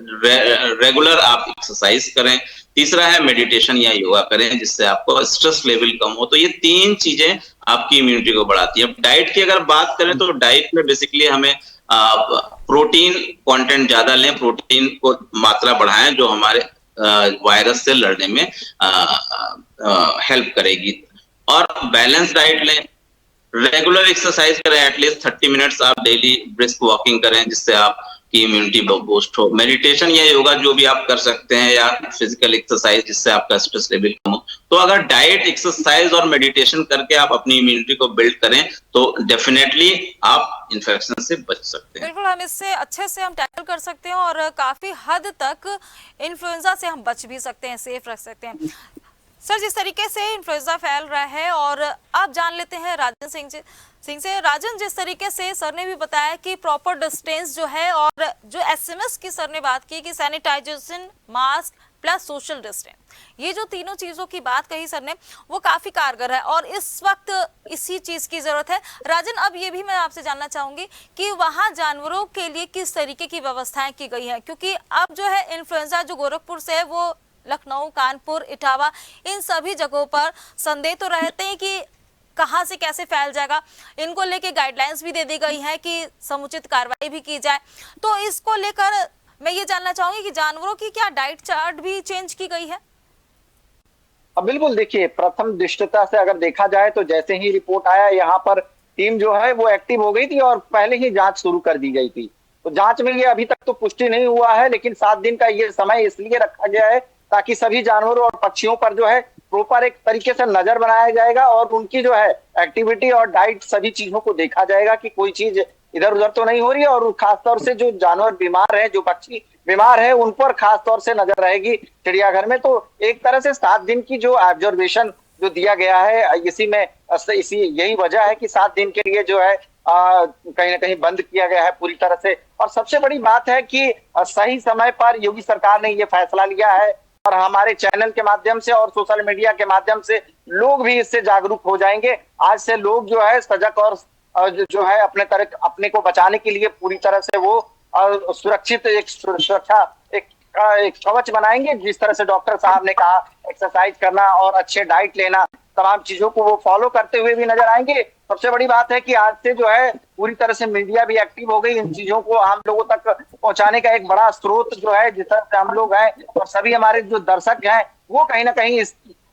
रेगुलर आप एक्सरसाइज करें, तीसरा है मेडिटेशन या योगा करें जिससे आपको स्ट्रेस लेवल कम हो। तो ये 3 चीजें आपकी इम्यूनिटी को बढ़ाती है। अब डाइट की अगर बात करें तो डाइट में बेसिकली हमें प्रोटीन कंटेंट ज्यादा लें, प्रोटीन को मात्रा बढ़ाएं जो हमारे वायरस से लड़ने में हेल्प करेगी, और बैलेंस डाइट लें, रेगुलर एक्सरसाइज करें, एटलीस्ट 30 मिनट्स आप डेली ब्रिस्क वॉकिंग करें जिससे आपकी इम्यूनिटी बूस्ट हो। मेडिटेशन या योगा जो भी आप कर सकते हैं, या फिजिकल एक्सरसाइज जिससे आपका स्ट्रेस लेवल कम हो। तो अगर डाइट, एक्सरसाइज और मेडिटेशन करके आप अपनी इम्यूनिटी को बिल्ड करें तो डेफिनेटली आप इन्फेक्शन से बच सकते हैं। बिल्कुल, हम इससे अच्छे से हम टैकल कर सकते हैं और काफी हद तक इन्फ्लुएंजा से हम बच भी सकते हैं, सेफ रख सकते हैं। सर, जिस तरीके से इन्फ्लुएंजा फैल रहा है, और आप जान लेते हैं राजन सिंह से। राजन, जिस तरीके से सर ने भी बताया कि प्रॉपर डिस्टेंस जो है, और जो एसएमएस की सर ने बात की कि sanitization, mask plus social distance, ये जो तीनों चीजों की बात कही सर ने, वो काफी कारगर है और इस वक्त इसी चीज की जरूरत है। राजन, अब ये भी मैं आपसे जानना चाहूंगी कि वहां जानवरों के लिए किस तरीके की व्यवस्थाएं की गई है, क्योंकि अब जो है इन्फ्लुएंजा जो गोरखपुर से है वो लखनऊ, कानपुर, इटावा, इन सभी जगहों पर संदेह तो रहते हैं कि कहां से कैसे फैल जाएगा। इनको लेके गाइडलाइंस भी दे दी गई है कि समुचित कार्रवाई भी की जाए। तो इसको लेकर मैं ये जानना चाहूंगी कि जानवरों की क्या डाइट चार्ट भी चेंज की गई है? बिल्कुल, देखिए, प्रथम दृष्टता से अगर देखा जाए तो जैसे ही रिपोर्ट आया, यहाँ पर टीम जो है वो एक्टिव हो गई थी और पहले ही जांच शुरू कर दी गई थी। तो जांच में ये अभी तक तो पुष्टि नहीं हुआ है, लेकिन 7 दिन का ये समय इसलिए रखा गया है ताकि सभी जानवरों और पक्षियों पर जो है प्रॉपर एक तरीके से नजर बनाया जाएगा और उनकी जो है एक्टिविटी और डाइट, सभी चीजों को देखा जाएगा कि कोई चीज इधर उधर तो नहीं हो रही है। और खासतौर से जो जानवर बीमार है, जो पक्षी बीमार है, उन पर खासतौर से नजर रहेगी चिड़ियाघर में। तो एक तरह से 7 दिन की जो ऑब्जर्वेशन जो दिया गया है, इसी यही वजह है कि 7 दिन के लिए जो है कहीं ना कहीं बंद किया गया है पूरी तरह से। और सबसे बड़ी बात है कि सही समय पर योगी सरकार ने ये फैसला लिया है और हमारे चैनल के माध्यम से और सोशल मीडिया के माध्यम से लोग भी इससे जागरूक हो जाएंगे। आज से लोग जो है सजग और जो है अपने को बचाने के लिए पूरी तरह से वो सुरक्षित एक कवच बनाएंगे। जिस तरह से डॉक्टर साहब ने कहा, एक्सरसाइज करना और अच्छे डाइट लेना, तमाम चीजों को वो फॉलो करते हुए भी नजर आएंगे। सबसे बड़ी बात है कि आज से जो है पूरी तरह से मीडिया भी एक्टिव हो गई। इन चीजों को आम लोगों तक पहुंचाने का एक बड़ा स्रोत जो है, जिस तरह से हम लोग हैं और सभी हमारे जो दर्शक हैं, वो कहीं ना कहीं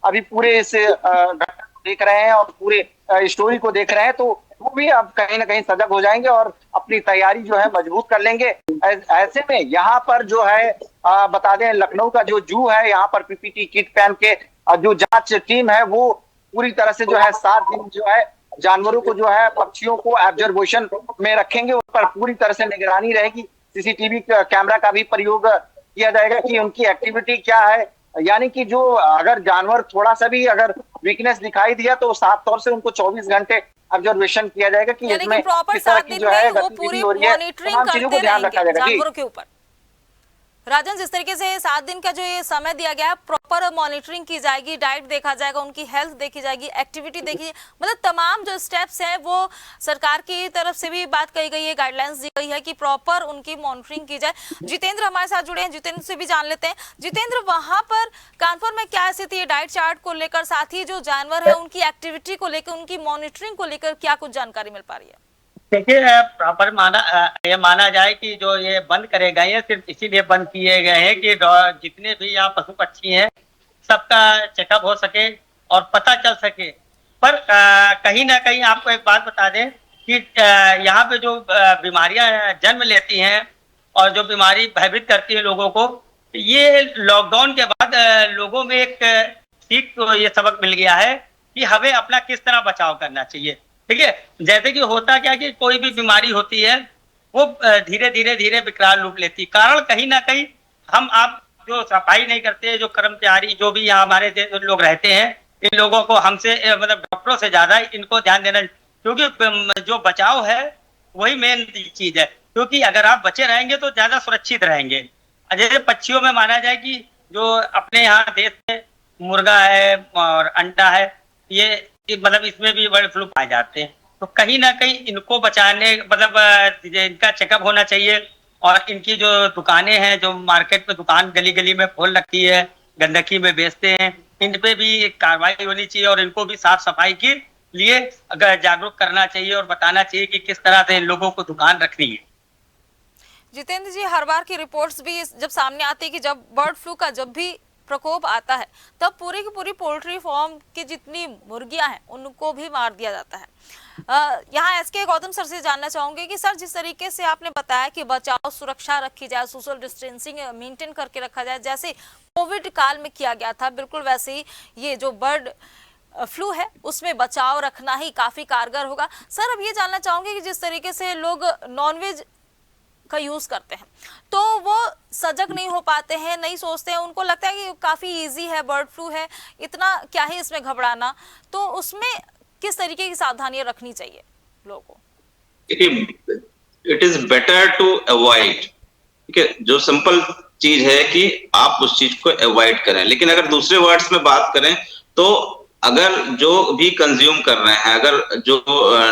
अभी पूरे इस घटना को देख रहे हैं और पूरे स्टोरी को देख रहे हैं, तो वो भी अब कहीं ना कहीं सजग हो जाएंगे और अपनी तैयारी जो है मजबूत कर लेंगे। ऐसे में यहाँ पर जो है बता दें, लखनऊ का जो जू है, यहाँ पर पीपीटी किट पहन के जो जांच टीम है वो पूरी तरह से जो है 7 दिन जो है जानवरों को जो है, पक्षियों को ऑब्जर्वेशन में रखेंगे। उन पर पूरी तरह से निगरानी रहेगी। सीसीटीवी कैमरा का भी प्रयोग किया जाएगा कि उनकी एक्टिविटी क्या है। यानी कि जो अगर जानवर थोड़ा सा भी अगर वीकनेस दिखाई दिया तो साफ तौर से उनको 24 घंटे ऑब्जर्वेशन किया जाएगा कि इसमें किस तरह की जो है गतिविधि हो रही है, तमाम चीजों को ध्यान रखा जाएगा जानवरों के ऊपर। राजन, जिस तरीके से 7 दिन का जो ये समय दिया गया है, प्रॉपर मॉनिटरिंग की जाएगी, डाइट देखा जाएगा, उनकी हेल्थ देखी जाएगी, एक्टिविटी देखी, मतलब तमाम जो स्टेप्स हैं वो सरकार की तरफ से भी बात कही गई है, गाइडलाइंस दी गई है कि प्रॉपर उनकी मॉनिटरिंग की जाए। जितेंद्र हमारे साथ जुड़े हैं, जितेंद्र से भी जान लेते हैं। जितेंद्र, वहां पर कानपुर में क्या स्थिति है डाइट चार्ट को लेकर, साथ ही जो जानवर है उनकी एक्टिविटी को लेकर, उनकी मॉनिटरिंग को लेकर क्या कुछ जानकारी मिल पा रही है? देखिए, प्रॉपर ये माना जाए कि जो ये बंद करे गए हैं सिर्फ इसीलिए बंद किए गए हैं कि जितने भी यहाँ पशु पक्षी हैं सबका चेकअप हो सके और पता चल सके। पर कहीं ना कहीं आपको एक बात बता दें कि यहाँ पे जो बीमारियां जन्म लेती हैं और जो बीमारी भयभीत करती है लोगों को, ये लॉकडाउन के बाद लोगों में एक सीख को ये सबक मिल गया है कि हमें अपना किस तरह बचाव करना चाहिए। ठीक है, जैसे कि होता क्या कि कोई भी बीमारी होती है वो धीरे धीरे विकराल रूप लेती, कारण कहीं ना कहीं हम आप जो सफाई नहीं करते, जो कर्मचारी जो भी यहाँ हमारे लोग रहते हैं, इन लोगों को हमसे मतलब डॉक्टरों से ज्यादा इनको ध्यान देना, क्योंकि जो बचाव है वही मेन चीज है। क्योंकि अगर आप बचे रहेंगे तो ज्यादा सुरक्षित रहेंगे। जैसे पक्षियों में माना जाए कि जो अपने यहाँ देश में मुर्गा है और अंडा है, ये मतलब इसमें भी बर्ड फ्लू पाए जाते हैं। तो कहीं ना कहीं इनको बचाने मतलब इनका चेकअप होना चाहिए। और इनकी जो दुकानें हैं, जो मार्केट में दुकान गली गली में खोल रखी है, गंदगी में बेचते हैं, इन पे भी कार्रवाई होनी चाहिए और इनको भी साफ सफाई के लिए अगर जागरूक करना चाहिए और बताना चाहिए कि किस तरह से इन लोगों को दुकान रखनी है। जितेंद्र जी, हर बार की रिपोर्ट्स भी जब सामने आती है कि जब बर्ड फ्लू का जब भी प्रकोप आता है तब पूरी की पूरी पोल्ट्री फार्म की जितनी मुर्गियां हैं उनको भी मार दिया जाता है। यहाँ एसके गौतम सर से जानना चाहूंगे कि सर, जिस तरीके से आपने बताया कि बचाव सुरक्षा रखी जाए, सोशल डिस्टेंसिंग मेंटेन करके रखा जाए, जैसे कोविड काल में किया गया था, बिल्कुल वैसे ही ये जो बर्ड फ्लू है उसमें बचाव रखना ही काफी कारगर होगा। सर, अब ये जानना चाहूंगे कि जिस तरीके से लोग नॉनवेज का यूज करते हैं तो वो सजग नहीं हो पाते हैं, नहीं सोचते हैं, उनको लगता है कि काफी इजी है, बर्ड फ्लू है, इतना क्या है इसमें घबराना, तो उसमें किस तरीके की सावधानियां रखनी चाहिए लोगों को? It is better to avoid. ठीक है, जो सिंपल चीज है कि आप उस चीज को अवॉइड करें। लेकिन अगर दूसरे वर्ड्स में बात करें तो अगर जो भी कंज्यूम कर रहे हैं, अगर जो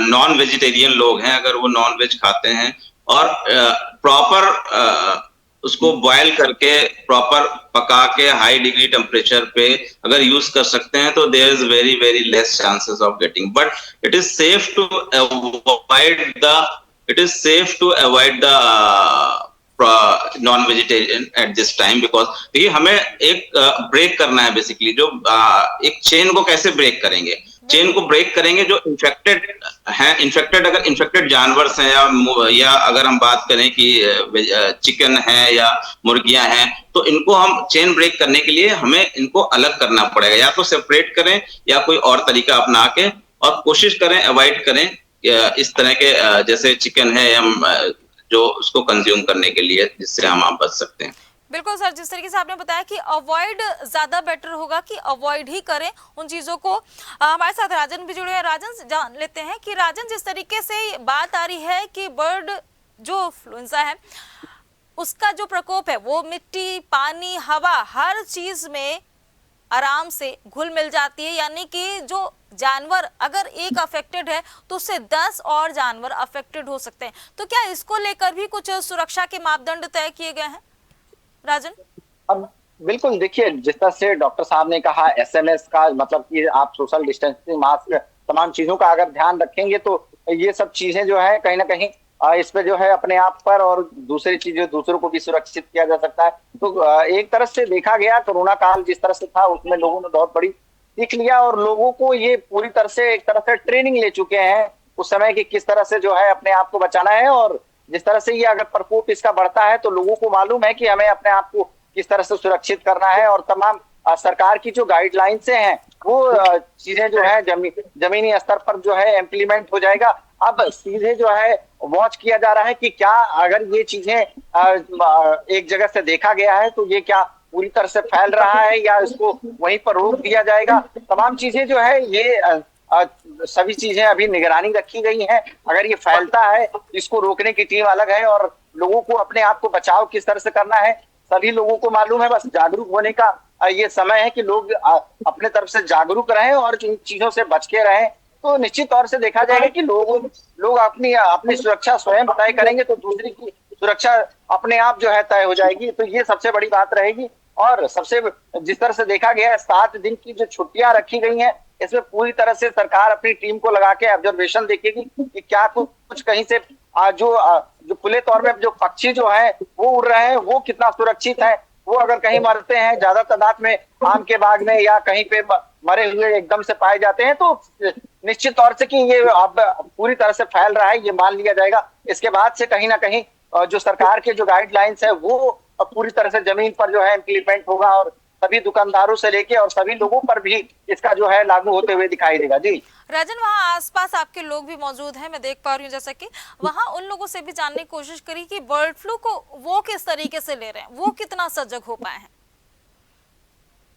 नॉन वेजिटेरियन लोग हैं, अगर वो नॉन वेज खाते हैं और प्रॉपर उसको बॉयल करके प्रॉपर पका के हाई डिग्री टेम्परेचर पे अगर यूज कर सकते हैं तो there is very very less chances of getting. But it is safe to avoid the non vegetarian at this time, because देखिए हमें एक ब्रेक करना है बेसिकली। जो एक चेन को कैसे ब्रेक करेंगे? चेन को ब्रेक करेंगे जो इन्फेक्टेड हैं, अगर इन्फेक्टेड जानवर हैं या अगर हम बात करें कि चिकन है या मुर्गियां हैं, तो इनको हम चेन ब्रेक करने के लिए हमें इनको अलग करना पड़ेगा, या तो सेपरेट करें या कोई और तरीका अपना के, और कोशिश करें अवॉइड करें इस तरह के जैसे चिकन है या जो उसको कंज्यूम करने के लिए, जिससे हम आप बच सकते हैं। बिल्कुल सर, जिस तरीके से आपने बताया कि अवॉइड ज्यादा बेटर होगा कि अवॉइड ही करें उन चीजों को। हमारे साथ राजन भी जुड़े हैं। राजन, जान लेते हैं कि राजन, जिस तरीके से बात आ रही है कि बर्ड जो इन्फ्लुएंजा है उसका जो प्रकोप है वो मिट्टी, पानी, हवा, हर चीज में आराम से घुल मिल जाती है, यानी कि जो जानवर अगर एक अफेक्टेड है तो उससे 10 और जानवर अफेक्टेड हो सकते हैं। तो क्या इसको लेकर भी कुछ सुरक्षा के मापदंड तय किए गए हैं राजन? अब बिल्कुल देखिए, जिस तरह से डॉक्टर साहब ने कहा SMS का मतलब कि आप सोशल डिस्टेंसिंग, मास्क, तमाम चीजों का अगर ध्यान रखेंगे तो ये सब चीजें जो है कहीं ना कहीं इस पे जो है अपने आप पर और दूसरी चीजें दूसरों को भी सुरक्षित किया जा सकता है। तो एक तरह से देखा गया कोरोना काल जिस तरह से था उसमें लोगों ने बहुत बड़ी सीख लिया और लोगों को ये पूरी तरह से एक तरह से ट्रेनिंग ले चुके हैं उस समय की किस तरह से जो है अपने आप को बचाना है। और जिस तरह से ये अगर प्रकोप इसका बढ़ता है तो लोगों को मालूम है कि हमें अपने आप को किस तरह से सुरक्षित करना है और तमाम सरकार की जो गाइडलाइंस हैं वो चीजें जो है जमीनी स्तर पर जो है इम्प्लीमेंट हो जाएगा। अब सीधे जो है वॉच किया जा रहा है कि क्या अगर ये चीजें एक जगह से देखा गया है तो ये क्या पूरी तरह से फैल रहा है या इसको वहीं पर रोक दिया जाएगा। तमाम चीजें जो है ये सभी चीजें अभी निगरानी रखी गई हैं। अगर ये फैलता है इसको रोकने की टीम अलग है और लोगों को अपने आप को बचाव किस तरह से करना है सभी लोगों को मालूम है। बस जागरूक होने का ये समय है कि लोग अपने तरफ से जागरूक रहें और इन चीजों से बच के रहें। तो निश्चित तौर से देखा जाएगा कि लोग अपनी सुरक्षा स्वयं तय करेंगे तो दूसरी की सुरक्षा अपने आप जो है तय हो जाएगी। तो ये सबसे बड़ी बात रहेगी। और सबसे जिस तरह से देखा गया है 7 दिन की जो छुट्टियां रखी गई हैं इसमें पूरी तरह से सरकार अपनी टीम को लगा के ऑब्जर्वेशन देखेगी कि क्या कुछ कहीं से जो खुले तौर में जो पक्षी जो है वो उड़ रहे हैं वो कितना सुरक्षित है। वो अगर कहीं मरते हैं ज्यादा तादाद में आम के बाग में या कहीं पे मरे हुए एकदम से पाए जाते हैं तो निश्चित तौर से कि ये अब पूरी तरह से फैल रहा है ये मान लिया जाएगा। इसके बाद से कहीं ना कहीं जो सरकार के जो गाइडलाइंस है वो पूरी तरह से जमीन पर जो है इम्प्लीमेंट होगा और सभी दुकानदारों से लेके और सभी लोगों पर भी इसका जो है लागू होते हुए दिखाई देगा। जी राजन, वहाँ आसपास आपके लोग भी मौजूद हैं, मैं देख पा रही हूँ, जैसा कि वहाँ उन लोगों से भी जानने की कोशिश करी कि बर्ड फ्लू को वो किस तरीके से ले रहे हैं, वो कितना सजग हो पाए हैं।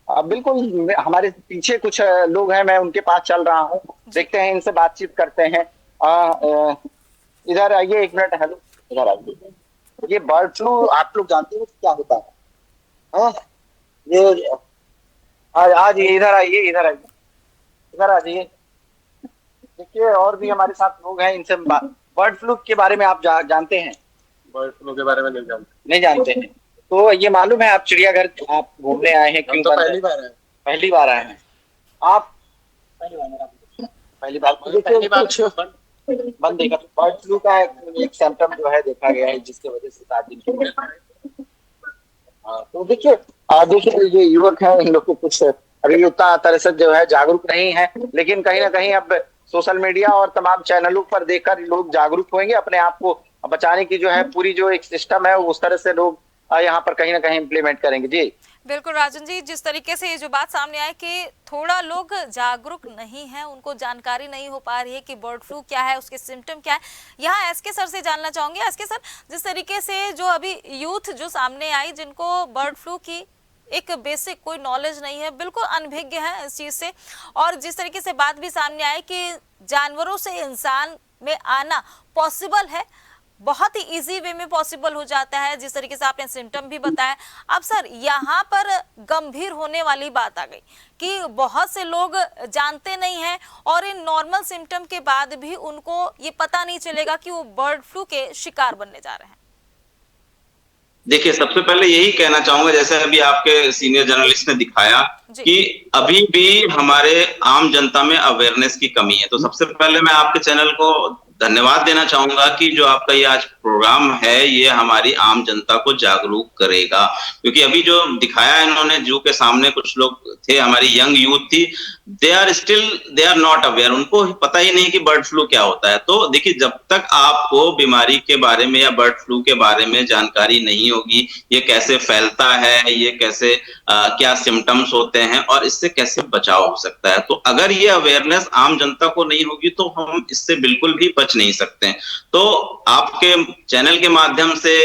बिल्कुल, हमारे पीछे कुछ लोग हैं, मैं उनके पास चल रहा हूँ, देखते हैं, इनसे बातचीत करते हैं। इधर आइए एक मिनट। हेलो, इधर आइए। ये बर्ड फ्लू आप लोग जानते हो क्या होता है? हाँ, ये आज इधर आइए, इधर आइए, इधर आ जाइए। देखिए और भी हमारे साथ लोग हैं, इनसे बर्ड फ्लू के बारे में आप जानते हैं? बर्ड फ्लू के बारे में नहीं जानते हैं। तो ये मालूम है आप चिड़ियाघर आप घूमने आए हैं क्यों? तो पहली बार आए। पहली बार आए हैं आप? पहली बार कुछ बंद देखा। तो बर्ड फ्लू का एक सिम्टम जो है देखा गया है, जिसकी वजह से 7 दिन के तो देखिए ये युवक है, इन लोग को कुछ अभी उतना तरह से जो है जागरूक नहीं है, लेकिन कहीं ना कहीं अब सोशल मीडिया और तमाम चैनलों पर देखकर लोग जागरूक होंगे, अपने आप को बचाने की जो है पूरी जो एक सिस्टम है उस तरह से लोग यहाँ पर कहीं ना कहीं इम्प्लीमेंट करेंगे। जी बिल्कुल राजन जी, जिस तरीके से ये जो बात सामने आई कि थोड़ा लोग जागरूक नहीं हैं, उनको जानकारी नहीं हो पा रही है कि बर्ड फ्लू क्या है, उसके सिम्टम क्या है। यहाँ एसके सर से जानना चाहूंगी। एसके सर, जिस तरीके से जो अभी यूथ जो सामने आई, जिनको बर्ड फ्लू की एक बेसिक कोई नॉलेज नहीं है, बिल्कुल अनभिज्ञ है इस चीज से, और जिस तरीके से बात भी सामने आई कि जानवरों से इंसान में आना पॉसिबल है, बहुत ही इजी वे में पॉसिबल हो जाता है, जिस तरीके से आपने सिम्टम भी बताया। अब सर यहाँ पर गंभीर होने वाली बात आ गई कि बहुत से लोग जानते नहीं हैं और इन नॉर्मल सिम्टम के बाद भी उनको ये पता नहीं चलेगा कि वो बर्ड फ्लू के शिकार बनने जा रहे हैं। देखिए, सबसे पहले यही कहना चाहूंगा, जैसे अभी आपके सीनियर जर्नलिस्ट ने दिखाया कि अभी भी हमारे आम जनता में अवेयरनेस की कमी है। तो सबसे पहले मैं आपके चैनल को धन्यवाद देना चाहूंगा कि जो आपका ये आज प्रोग्राम है, ये हमारी आम जनता को जागरूक करेगा। क्योंकि अभी जो दिखाया इन्होंने, जू के सामने कुछ लोग थे, हमारी यंग यूथ थी, दे आर नॉट अवेयर, उनको पता ही नहीं कि बर्ड फ्लू क्या होता है। तो देखिए, जब तक आपको बीमारी के बारे में या बर्ड फ्लू के बारे में जानकारी नहीं होगी, ये कैसे फैलता है, ये कैसे क्या सिम्टम्स होते हैं और इससे कैसे बचाव हो सकता है, तो अगर ये अवेयरनेस आम जनता को नहीं होगी तो हम इससे बिल्कुल भी बच नहीं सकते। तो आपके चैनल के माध्यम से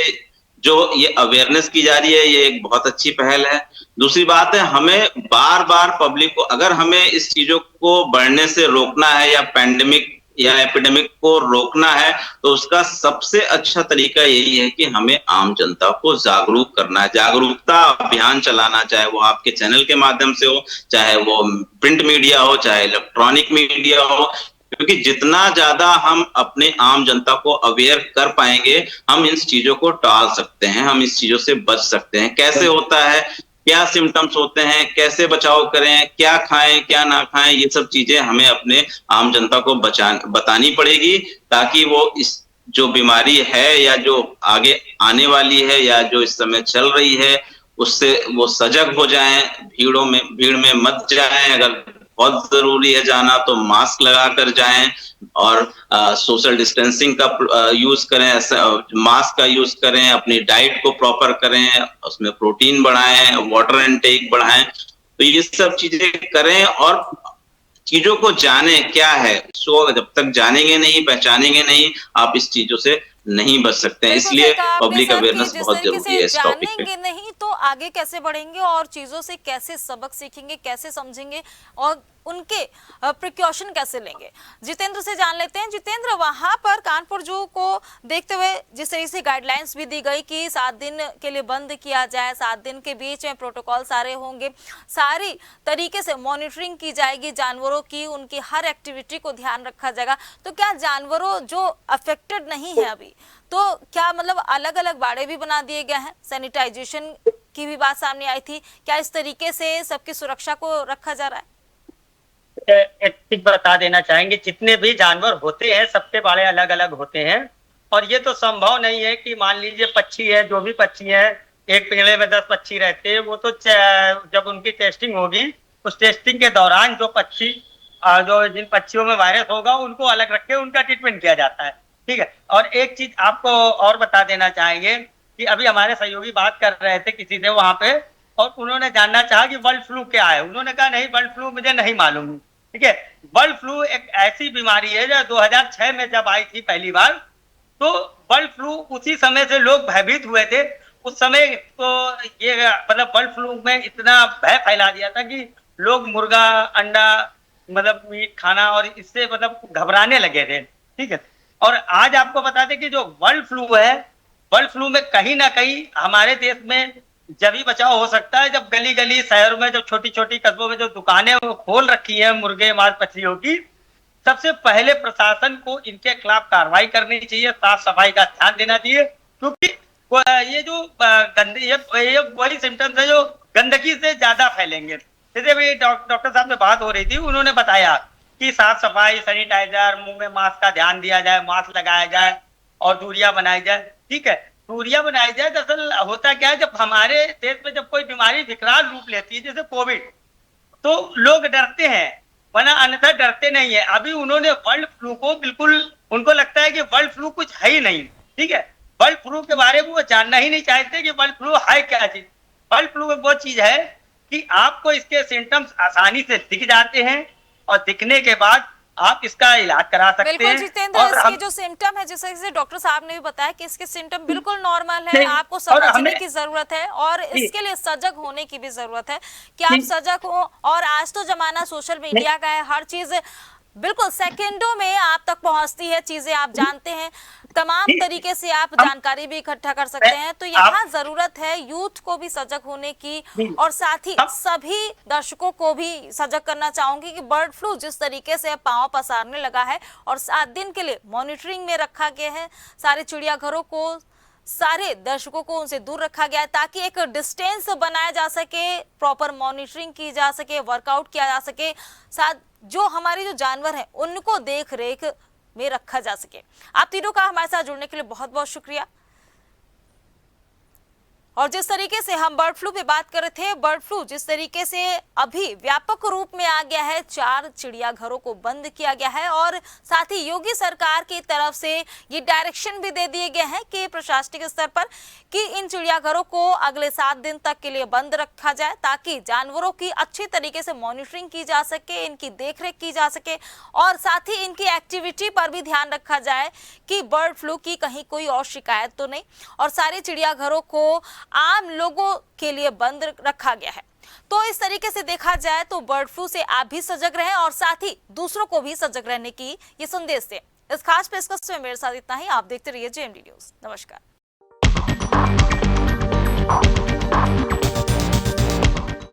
जो ये अवेयरनेस की जा रही है, ये एक बहुत अच्छी पहल है। दूसरी बात है, हमें बार बार पब्लिक को, अगर हमें इस चीजों को बढ़ने से रोकना है या पैंडेमिक या एपिडेमिक को रोकना है, तो उसका सबसे अच्छा तरीका यही है कि हमें आम जनता को जागरूक करना है, जागरूकता अभियान चलाना, चाहे वो आपके चैनल के माध्यम से हो, चाहे वो प्रिंट मीडिया हो, चाहे इलेक्ट्रॉनिक मीडिया हो। क्योंकि जितना ज्यादा हम अपने आम जनता को अवेयर कर पाएंगे, हम इन चीजों को टाल सकते हैं, हम इस चीजों से बच सकते हैं। कैसे होता है, क्या सिम्टम्स होते हैं, कैसे बचाव करें, क्या खाएं क्या ना खाएं, ये सब चीजें हमें अपने आम जनता को बतानी पड़ेगी, ताकि वो इस जो बीमारी है या जो आगे आने वाली है या जो इस समय चल रही है, उससे वो सजग हो जाएं, भीड़ में मत जाएं। अगर बहुत जरूरी है जाना तो मास्क लगा कर जाएं और सोशल डिस्टेंसिंग का यूज करें, मास्क का यूज करें, अपनी डाइट को प्रॉपर करें, उसमें प्रोटीन बढ़ाएं, वाटर इनटेक बढ़ाएं। तो ये सब चीजें करें और चीजों को जाने क्या है। सो जब तक जानेंगे नहीं, पहचानेंगे नहीं, आप इस चीजों से नहीं बच सकते हैं। इसलिए पब्लिक अवेयरनेस बहुत जरूरी है इस टॉपिक पे। जानेंगे नहीं तो आगे कैसे बढ़ेंगे और चीजों से कैसे सबक सीखेंगे, कैसे समझेंगे और उनके प्रिकॉशन कैसे लेंगे। जितेंद्र से जान लेते हैं। जितेंद्र, वहां पर कानपुर जू को देखते हुए जिस तरह से गाइडलाइंस भी दी गई कि 7 दिन के लिए बंद किया जाए, 7 दिन के बीच में प्रोटोकॉल सारे होंगे, सारी तरीके से मॉनिटरिंग की जाएगी जानवरों की, उनकी हर एक्टिविटी को ध्यान रखा जाएगा, तो क्या जानवरों जो अफेक्टेड नहीं है अभी, तो क्या मतलब अलग अलग बाड़े भी बना दिए गए हैं? सैनिटाइजेशन की भी बात सामने आई थी, क्या इस तरीके से सबकी सुरक्षा को रखा जा रहा है? एक चीज बता देना चाहेंगे, जितने भी जानवर होते हैं सबके बाड़े अलग अलग होते हैं, और ये तो संभव नहीं है कि मान लीजिए पक्षी है, जो भी पक्षी है, एक पिंजरे में 10 पक्षी रहते हैं, वो तो जब उनकी टेस्टिंग होगी, उस टेस्टिंग के दौरान जो पक्षी जो जिन पक्षियों में वायरस होगा उनको अलग रख के उनका ट्रीटमेंट किया जाता है। ठीक है। और एक चीज आपको और बता देना चाहेंगे कि अभी हमारे सहयोगी बात कर रहे थे किसी से वहां पे और उन्होंने जानना चाहा कि बर्ड फ्लू क्या है। उन्होंने कहा नहीं, बर्ड फ्लू मुझे नहीं मालूम। ठीक है, बर्ड फ्लू एक ऐसी बीमारी है जो 2006 में जब आई थी पहली बार, तो बर्ड फ्लू उसी समय से लोग भयभीत हुए थे। उस समय तो ये मतलब बर्ड फ्लू में इतना भय फैला दिया था कि लोग मुर्गा अंडा मतलब मीट खाना और इससे मतलब घबराने लगे थे। ठीक है, और आज आपको बता दें कि जो बर्ड फ्लू है, बर्ड फ्लू में कहीं ना कहीं हमारे देश में जब ही बचाव हो सकता है जब गली गली शहर में, जब छोटी छोटी कस्बों में जो दुकानें खोल रखी है मुर्गे मांस मछलियों की, सबसे पहले प्रशासन को इनके खिलाफ कार्रवाई करनी चाहिए, साफ सफाई का ध्यान देना चाहिए। क्योंकि ये जो ये वही सिम्टम्स है जो गंदगी से ज्यादा फैलेंगे। जैसे भी डॉक्टर साहब से बात हो रही थी, उन्होंने बताया कि साफ सफाई, सैनिटाइजर, मुंह में मास्क का ध्यान दिया जाए, मास्क लगाया जाए और दूरियां बनाई जाए। ठीक है, दूरियां बनाई जाए। दरअसल होता क्या है, जब हमारे देश में जब कोई बीमारी विकराल रूप लेती है जैसे कोविड, तो लोग डरते हैं, वरना अन्यथा डरते नहीं है। अभी उन्होंने बर्ड फ्लू को बिल्कुल, उनको लगता है कि बर्ड फ्लू कुछ है ही नहीं। ठीक है, बर्ड फ्लू के बारे में वो जानना ही नहीं चाहते कि बर्ड फ्लू है क्या चीज। बर्ड फ्लू वो चीज है कि आपको इसके सिम्टम्स आसानी से दिख जाते हैं और दिखने के बाद आप इसका इलाज करा सकते हैं। बिल्कुल जितेंद्र, इसके जो सिम्टम है, जैसे डॉक्टर साहब ने भी बताया कि इसके सिम्टम बिल्कुल नॉर्मल है, आपको समझने की जरूरत है और इसके लिए सजग होने की भी जरूरत है कि आप सजग हो। और आज तो जमाना सोशल मीडिया का है, हर चीज बिल्कुल सेकंडों में आप तक पहुंचती है, चीजें आप जानते हैं, तमाम तरीके से आप जानकारी भी इकट्ठा कर सकते हैं। तो यहाँ जरूरत है यूथ को भी सजग होने की और साथ ही सभी दर्शकों को भी सजग करना चाहूंगी कि बर्ड फ्लू जिस तरीके से पांव पसारने लगा है और 7 दिन के लिए मॉनिटरिंग में रखा गया है, सारे चिड़ियाघरों को, सारे दर्शकों को उनसे दूर रखा गया है ताकि एक डिस्टेंस बनाया जा सके, प्रॉपर मॉनिटरिंग की जा सके, वर्कआउट किया जा सके, साथ जो हमारे जो जानवर हैं उनको देख रेख में रखा जा सके। आप तीनों का हमारे साथ जुड़ने के लिए बहुत बहुत शुक्रिया। और जिस तरीके से हम बर्ड फ्लू पे बात कर रहे थे, बर्ड फ्लू जिस तरीके से अभी व्यापक रूप में आ गया है, 4 चिड़ियाघरों को बंद किया गया है और साथ ही योगी सरकार की तरफ से ये डायरेक्शन भी दे दिए गए हैं कि प्रशासनिक स्तर पर कि इन चिड़ियाघरों को अगले 7 दिन तक के लिए बंद रखा जाए ताकि जानवरों की अच्छी तरीके से मॉनिटरिंग की जा सके, इनकी देखरेख की जा सके और साथ ही इनकी एक्टिविटी पर भी ध्यान रखा जाए कि बर्ड फ्लू की कहीं कोई और शिकायत तो नहीं। और सारे चिड़ियाघरों को आम लोगों के लिए बंद रखा गया है। तो इस तरीके से देखा जाए तो बर्ड फ्लू से आप भी सजग रहें और साथ ही दूसरों को भी सजग रहने की ये संदेश दें। इस खास पेशकश में मेरे साथ इतना ही। आप देखते रहिए JMD न्यूज़। नमस्कार।